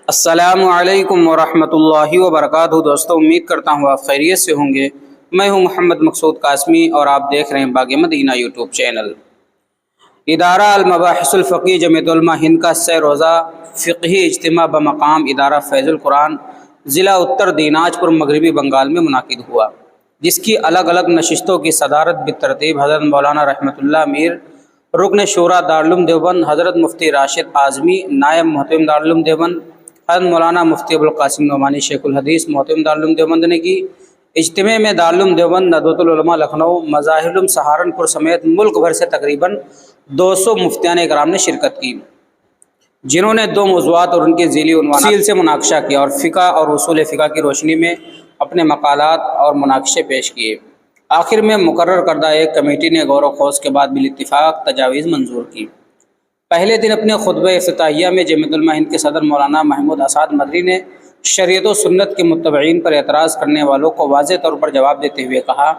السلام علیکم ورحمۃ اللہ وبرکاتہ۔ دوستوں، امید کرتا ہوں آپ خیریت سے ہوں گے۔ میں ہوں محمد مقصود قاسمی اور آپ دیکھ رہے ہیں باغ مدینہ یوٹیوب چینل۔ ادارہ المباحث الفقی جمعیت علماء ہند کا سہ روزہ فقہی اجتماع بمقام ادارہ فیض القرآن ضلع اتر دیناج پور مغربی بنگال میں منعقد ہوا، جس کی الگ الگ نشستوں کی صدارت بالترتیب حضرت مولانا رحمۃ اللہ میر رکن شورا دارالعلوم دیوبند، حضرت مفتی راشد اعظمی نائب محتمم دارالعلوم دیوبند، حضرت مولانا مفتی ابوالقاسم نعمانی شیخ الحدیث محتمم دارالعلوم دیوبند نے کی۔ اجتماع میں دارالعلوم دیوبند، ندوۃ العلماء لکھنؤ، مظاہر العلوم سہارنپور سمیت ملک بھر سے تقریباً 200 مفتیان کرام نے شرکت کی، جنہوں نے 2 موضوعات اور ان کے ذیلی عنوانات تفصیل سے مناقشہ کیا اور فقہ اور اصول فقہ کی روشنی میں اپنے مقالات اور مناقشے پیش کیے۔ آخر میں مقرر کردہ ایک کمیٹی نے غور و خوض کے بعد بالاتفاق تجاویز منظور کی۔ پہلے دن اپنے خطبہ افتتاحیہ میں جمعیت علماء ہند کے صدر مولانا محمود اسعد مدری نے شریعت و سنت کے متبعین پر اعتراض کرنے والوں کو واضح طور پر جواب دیتے ہوئے کہا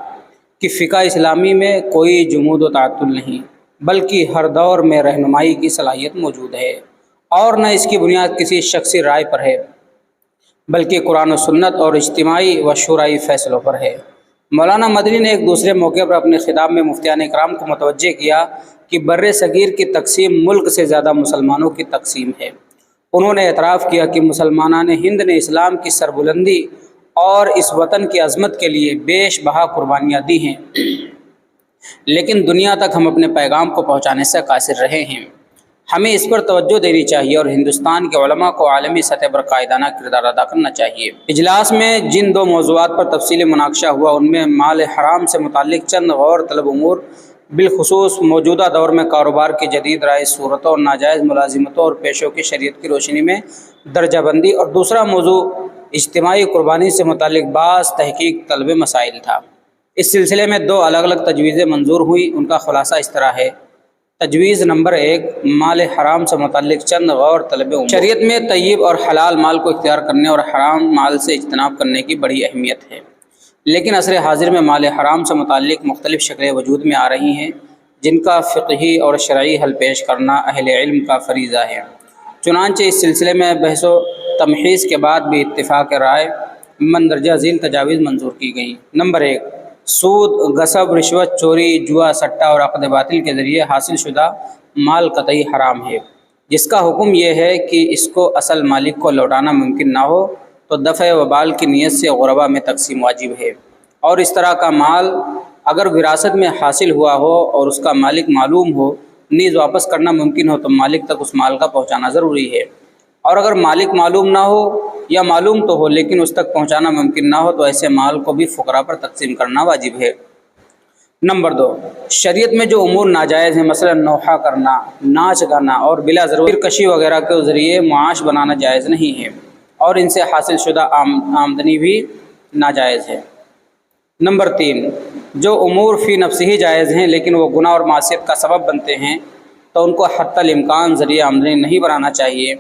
کہ فقہ اسلامی میں کوئی جمود و تعطل نہیں، بلکہ ہر دور میں رہنمائی کی صلاحیت موجود ہے، اور نہ اس کی بنیاد کسی شخصی رائے پر ہے، بلکہ قرآن و سنت اور اجتماعی و شورائی فیصلوں پر ہے۔ مولانا مدنی نے ایک دوسرے موقع پر اپنے خطاب میں مفتیان اکرام کو متوجہ کیا کہ بر صغیر کی تقسیم ملک سے زیادہ مسلمانوں کی تقسیم ہے۔ انہوں نے اعتراف کیا کہ مسلمانان ہند نے اسلام کی سربلندی اور اس وطن کی عظمت کے لیے بیش بہا قربانیاں دی ہیں، لیکن دنیا تک ہم اپنے پیغام کو پہنچانے سے قاصر رہے ہیں۔ ہمیں اس پر توجہ دینی چاہیے اور ہندوستان کے علماء کو عالمی سطح پر قائدانہ کردار ادا کرنا چاہیے۔ اجلاس میں جن 2 موضوعات پر تفصیلی مناقشہ ہوا، ان میں مال حرام سے متعلق چند غور طلب امور، بالخصوص موجودہ دور میں کاروبار کی جدید رائج صورتوں اور ناجائز ملازمتوں اور پیشوں کی شریعت کی روشنی میں درجہ بندی، اور دوسرا موضوع اجتماعی قربانی سے متعلق بعض تحقیق طلب مسائل تھا۔ اس سلسلے میں 2 الگ الگ تجویزیں منظور ہوئیں۔ ان کا خلاصہ اس طرح ہے۔ تجویز نمبر 1، مال حرام سے متعلق چند غور طلب امور۔ شریعت میں طیب اور حلال مال کو اختیار کرنے اور حرام مال سے اجتناب کرنے کی بڑی اہمیت ہے، لیکن عصر حاضر میں مال حرام سے متعلق مختلف شکلیں وجود میں آ رہی ہیں، جن کا فقہی اور شرعی حل پیش کرنا اہل علم کا فریضہ ہے۔ چنانچہ اس سلسلے میں بحث و تمحیص کے بعد بھی اتفاق رائے مندرجہ ذیل تجاویز منظور کی گئیں۔ نمبر 1، سود، غصب، رشوت، چوری، جوا، سٹہ اور عقد باطل کے ذریعے حاصل شدہ مال قطعی حرام ہے، جس کا حکم یہ ہے کہ اس کو اصل مالک کو لوٹانا ممکن نہ ہو تو دفع وبال کی نیت سے غربا میں تقسیم واجب ہے، اور اس طرح کا مال اگر وراثت میں حاصل ہوا ہو اور اس کا مالک معلوم ہو نیز واپس کرنا ممکن ہو تو مالک تک اس مال کا پہنچانا ضروری ہے، اور اگر مالک معلوم نہ ہو یا معلوم تو ہو لیکن اس تک پہنچانا ممکن نہ ہو تو ایسے مال کو بھی فقراء پر تقسیم کرنا واجب ہے۔ نمبر 2، شریعت میں جو امور ناجائز ہیں، مثلا نوحہ کرنا، ناچ گانا اور بلا ضرورت کشی وغیرہ کے ذریعے معاش بنانا جائز نہیں ہے، اور ان سے حاصل شدہ آمدنی بھی ناجائز ہے۔ نمبر 3، جو امور فی نفس ہی جائز ہیں لیکن وہ گناہ اور معصیت کا سبب بنتے ہیں تو ان کو حتی الامکان ذریعہ آمدنی نہیں بنانا چاہیے،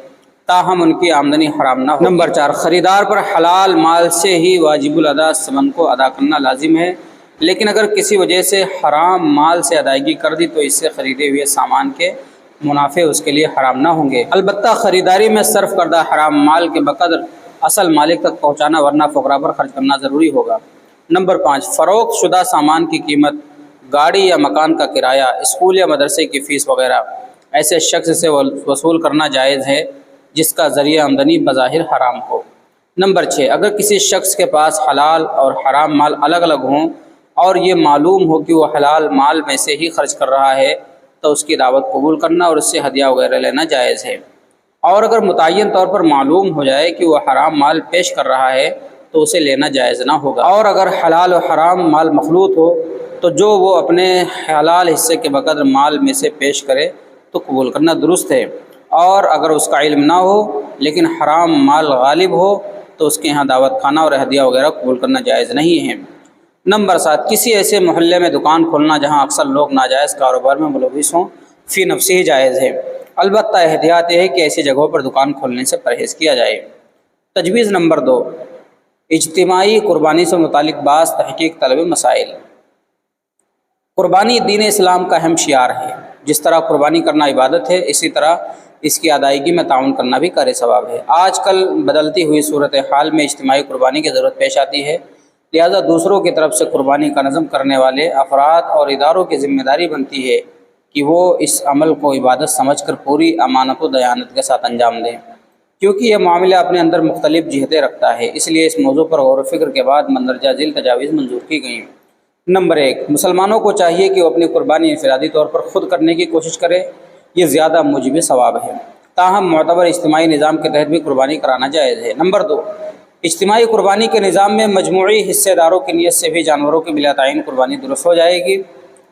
تاہم ان کی آمدنی حرام نہ ہو۔ نمبر 4، خریدار پر حلال مال سے ہی واجب الادا ثمن کو ادا کرنا لازم ہے، لیکن اگر کسی وجہ سے حرام مال سے ادائیگی کر دی تو اس سے خریدے ہوئے سامان کے منافع اس کے لیے حرام نہ ہوں گے، البتہ خریداری میں صرف کردہ حرام مال کے بقدر اصل مالک تک پہنچانا، ورنہ فقراء پر خرچ کرنا ضروری ہوگا۔ نمبر 5، فروخت شدہ سامان کی قیمت، گاڑی یا مکان کا کرایہ، اسکول یا مدرسے کی فیس وغیرہ ایسے شخص سے وصول کرنا جائز ہے جس کا ذریعہ آمدنی بظاہر حرام ہو۔ نمبر 6، اگر کسی شخص کے پاس حلال اور حرام مال الگ الگ ہوں اور یہ معلوم ہو کہ وہ حلال مال میں سے ہی خرچ کر رہا ہے تو اس کی دعوت قبول کرنا اور اس سے ہدیہ وغیرہ لینا جائز ہے، اور اگر متعین طور پر معلوم ہو جائے کہ وہ حرام مال پیش کر رہا ہے تو اسے لینا جائز نہ ہوگا، اور اگر حلال و حرام مال مخلوط ہو تو جو وہ اپنے حلال حصے کے بقدر مال میں سے پیش کرے تو قبول کرنا درست ہے، اور اگر اس کا علم نہ ہو لیکن حرام مال غالب ہو تو اس کے ہاں دعوت کھانا اور ہدیہ وغیرہ قبول کرنا جائز نہیں ہے۔ نمبر 7، کسی ایسے محلے میں دکان کھولنا جہاں اکثر لوگ ناجائز کاروبار میں ملوث ہوں فی نفس ہی جائز ہے، البتہ احتیاط یہ ہے کہ ایسی جگہوں پر دکان کھولنے سے پرہیز کیا جائے۔ تجویز نمبر 2، اجتماعی قربانی سے متعلق بعض تحقیق طلب مسائل۔ قربانی دین اسلام کا اہم شعار ہے۔ جس طرح قربانی کرنا عبادت ہے، اسی طرح اس کی ادائیگی میں تعاون کرنا بھی کار ثواب ہے۔ آج کل بدلتی ہوئی صورتحال میں اجتماعی قربانی کی ضرورت پیش آتی ہے، لہذا دوسروں کی طرف سے قربانی کا نظم کرنے والے افراد اور اداروں کی ذمہ داری بنتی ہے کہ وہ اس عمل کو عبادت سمجھ کر پوری امانت و دیانت کے ساتھ انجام دیں، کیونکہ یہ معاملہ اپنے اندر مختلف جہتیں رکھتا ہے، اس لیے اس موضوع پر غور و فکر کے بعد مندرجہ ذیل تجاویز منظور کی گئیں۔ نمبر 1، مسلمانوں کو چاہیے کہ وہ اپنی قربانی انفرادی طور پر خود کرنے کی کوشش کرے، یہ زیادہ موجب ثواب ہے، تاہم معتبر اجتماعی نظام کے تحت بھی قربانی کرانا جائز ہے۔ نمبر 2، اجتماعی قربانی کے نظام میں مجموعی حصے داروں کی نیت سے بھی جانوروں کی بلا تعین قربانی درست ہو جائے گی۔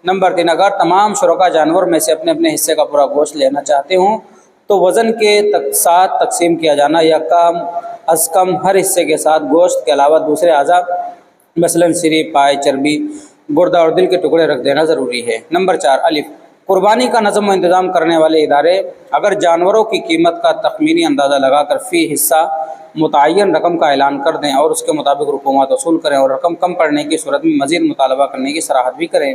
نمبر 3، اگر تمام شرکا جانور میں سے اپنے اپنے حصے کا پورا گوشت لینا چاہتے ہوں تو وزن کے ساتھ تقسیم کیا جانا یا کم از کم ہر حصے کے ساتھ گوشت کے علاوہ دوسرے اعضاء مثلاً سری، پائے، چربی، گردہ اور دل کے ٹکڑے رکھ دینا ضروری ہے۔ نمبر 4، الف، قربانی کا نظم و انتظام کرنے والے ادارے اگر جانوروں کی قیمت کا تخمینی اندازہ لگا کر فی حصہ متعین رقم کا اعلان کر دیں اور اس کے مطابق رقومات وصول کریں اور رقم کم پڑنے کی صورت میں مزید مطالبہ کرنے کی صراحت بھی کریں،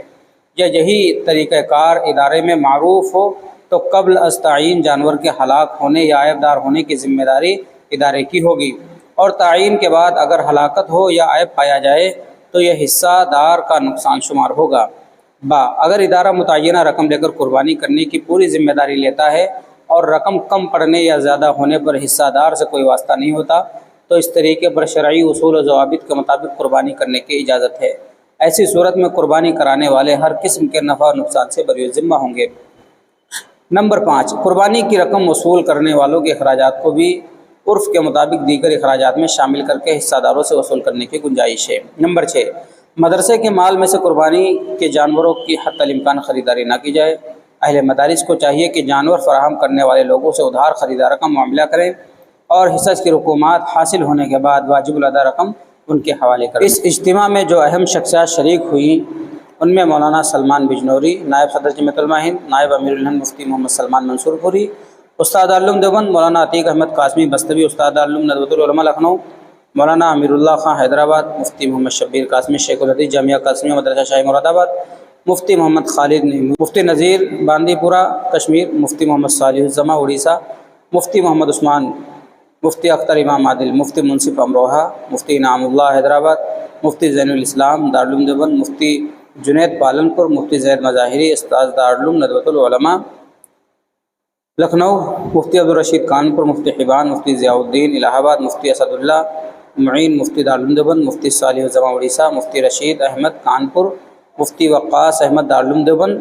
یا یہی طریقہ کار ادارے میں معروف ہو تو قبل از تعین جانور کے ہلاک ہونے یا عیب دار ہونے کی ذمہ داری ادارے کی ہوگی، اور تعین کے بعد اگر ہلاکت ہو یا عیب پایا جائے تو یہ حصہ دار کا نقصان شمار ہوگا۔ اگر ادارہ متعینہ رقم لے کر قربانی کرنے کی پوری ذمہ داری لیتا ہے اور رقم کم پڑنے یا زیادہ ہونے پر حصہ دار سے کوئی واسطہ نہیں ہوتا تو اس طریقے پر شرعی اصول و ضوابط کے مطابق قربانی کرنے کی اجازت ہے۔ ایسی صورت میں قربانی کرانے والے ہر قسم کے نفع و نقصان سے بری ذمہ ہوں گے۔ نمبر 5، قربانی کی رقم وصول کرنے والوں کے اخراجات کو بھی عرف کے مطابق دیگر اخراجات میں شامل کر کے حصہ داروں سے وصول کرنے کی گنجائش ہے۔ نمبر 6، مدرسے کے مال میں سے قربانی کے جانوروں کی حتی الامکان خریداری نہ کی جائے۔ اہل مدارس کو چاہیے کہ جانور فراہم کرنے والے لوگوں سے ادھار خریدار کا معاملہ کریں اور حصص کی رقومات حاصل ہونے کے بعد واجب الادا رقم ان کے حوالے کریں۔ اس اجتماع میں جو اہم شخصیات شریک ہوئیں ان میں مولانا سلمان بجنوری، نائب صدر جمعیت علماء ہند، نائب امیر الہند مفتی محمد سلمان منصور پوری، استاد دارالعلوم دیوبند مولانا عتیق احمد قاسمی بستوی، استاد دارالعلوم ندوۃ العلماء لکھنؤ مولانا امیر اللہ خان حیدرآباد، مفتی محمد شبیر قاسمی شیخ الحدیث جامعہ قاسمیہ مدرسہ شاہی مراد آباد، مفتی محمد خالد مفتی نذیر باندی پورہ کشمیر، مفتی محمد صالح الزماں اڑیسہ، مفتی محمد عثمان، مفتی اختر امام عادل، مفتی منصف امروہہ، مفتی انعام اللہ حیدرآباد، مفتی زین الاسلام دارالعلوم دیوبند، مفتی جنید پالنپور، مفتی زید مظاہری استاذ دارالعلوم ندوۃ العلماء لکھنؤ، مفتی عبدالرشید کانپور، مفتی حبان، مفتی ضیاء الدین الہ آباد، مفتی اسد اللہ معین مفتی دارالعلوم دیوبند، مفتی صالح الزماں اڑیسہ، مفتی رشید احمد کانپور، مفتی وقاص احمد دارالعلوم دیوبند،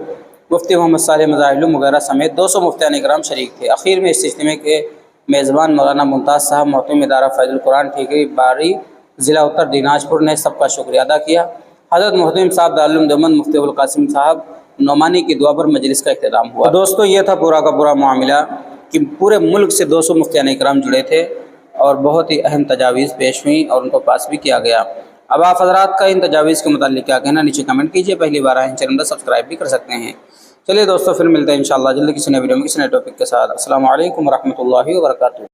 مفتی محمد صالح مظاہر علوم وغیرہ سمیت 200 مفتیان اکرام شریک تھے۔ اخیر میں اس اجتماع کے میزبان مولانا ممتاز صاحب محتم ادارہ فیض القرآن ٹھیکری باری ضلع اتر دیناج پور نے سب کا شکریہ ادا کیا۔ حضرت محتم صاحب دارالعلوم دیوبند مفتی ابوالقاسم صاحب نعمانی کی دعا پر مجلس کا اختتام ہوا۔ دوستو یہ تھا پورا کا پورا معاملہ کہ پورے ملک سے 200 مفتیان اکرام جڑے تھے اور بہت ہی اہم تجاویز پیش ہوئیں اور ان کو پاس بھی کیا گیا۔ اب آپ حضرات کا ان تجاویز کے متعلق کیا کہنا نیچے کمنٹ کیجئے، پہلی بار آئے چینل کو سبسکرائب بھی کر سکتے ہیں۔ چلیے دوستو پھر ملتے ہیں انشاءاللہ جلدی کسی نئے ویڈیو میں کسی نئے ٹاپک کے ساتھ۔ السلام علیکم ورحمۃ اللہ وبرکاتہ۔